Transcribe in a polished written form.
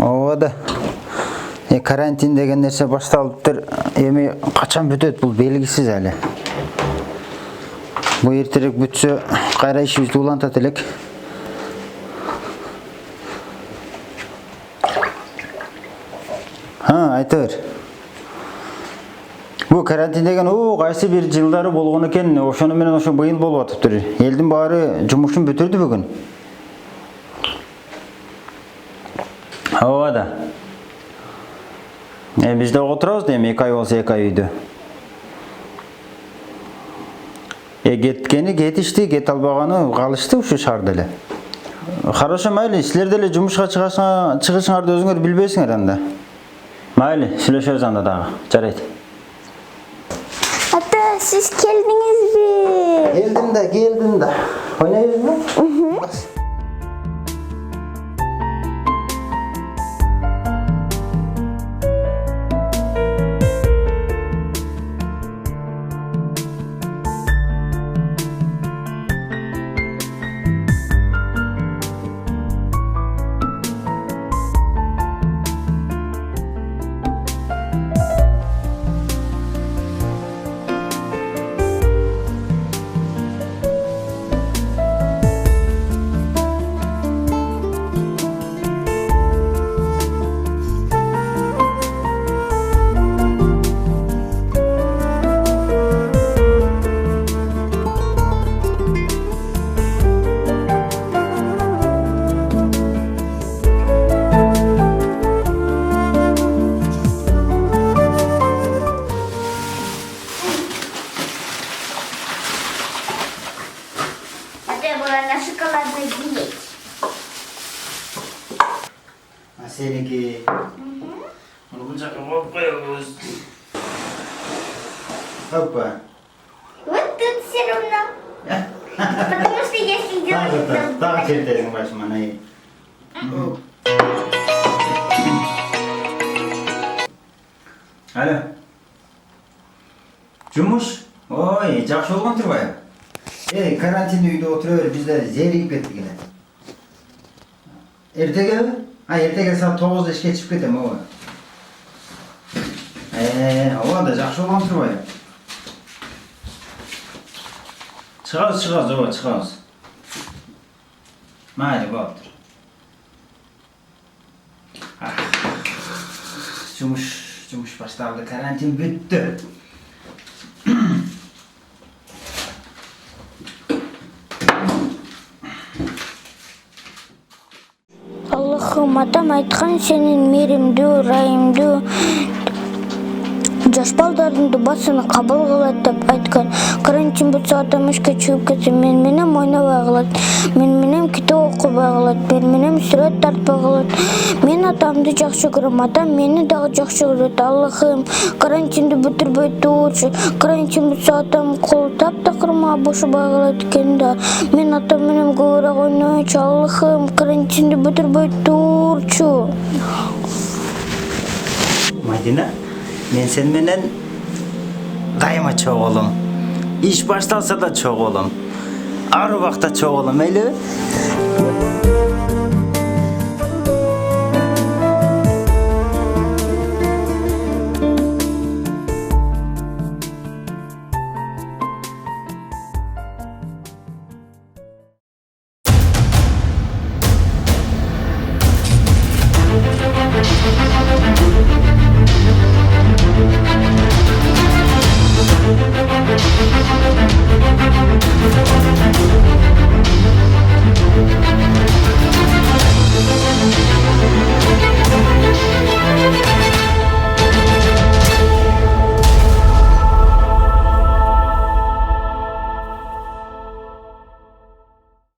Ovada karantин деген нәрсе башталыптыр. Эми качан бүтөт бул белгисиз әле. Бу эртерээк бүтсө, кайра ишибизди улантат элек. Айта бер. Бу карантин деген кайсы бир жылдары болгон экен, ошону менен ошо быйыл болуп атыптыр. Элдин баары жумушун бүтүрдү бүгүн. Ovada. Biz de otururuz değil mi? 2 ay olsa 2 ay uydu. Кеткени кетишти, кете албаганы калышты ушу шаарда эле. Хорошо, майли, силер деле жумушка чыгышыңарды өзүңөр билбейсиңер анда. Майли, сүйлөшөбүз анда дагы. Жарайт. Ата, сиз келдиңизби? Келдим да. Ойнойбузбу? Seninki. Onu bu çakı koyuyoruz. Hoppa. Вот тут все равно. Потому что если делать... Daha çertezin başıma neyi? Alo. Jumush? Oy, жақсы болгон турбайбы? Карантинде үйдө отуруп биздер зеригип кеттик эле. Эртегеби? Эртеге саат 9-да ишке чыгып кетем, ооба. Ооба да жақсы болгон турбайбы? Чыгабыз, ооба, чыгабыз. Майли, болуптур. Жумуш башталды, карантин бүттү. Аллахым, атам айткан сенин мээримдүү, ырайымдуу жаш балдардын басын кабыл кылат деп айткан. Карантин бүтсө атам ишке чыгып кетсе, мен менен ойнобой калат. Мен менен китеп окубай калат. Мен менен сүрөт тартпай калат. Мен атамды жакшы көрөм, атам мени дагы жакшы көрөт. Аллахым, карантинди бүтүрбөй турчу. Карантин бүтсө атам кол таптакырма бошобой калат экен да. Мен атам менен көбүрөөк ойнойчу. Аллахым, карантинди бүтүрбөй турчу. Мадина, мен сен менен дайыма чогулум. Иш башталса да чогулум. Ар убакта чогулум, мейли?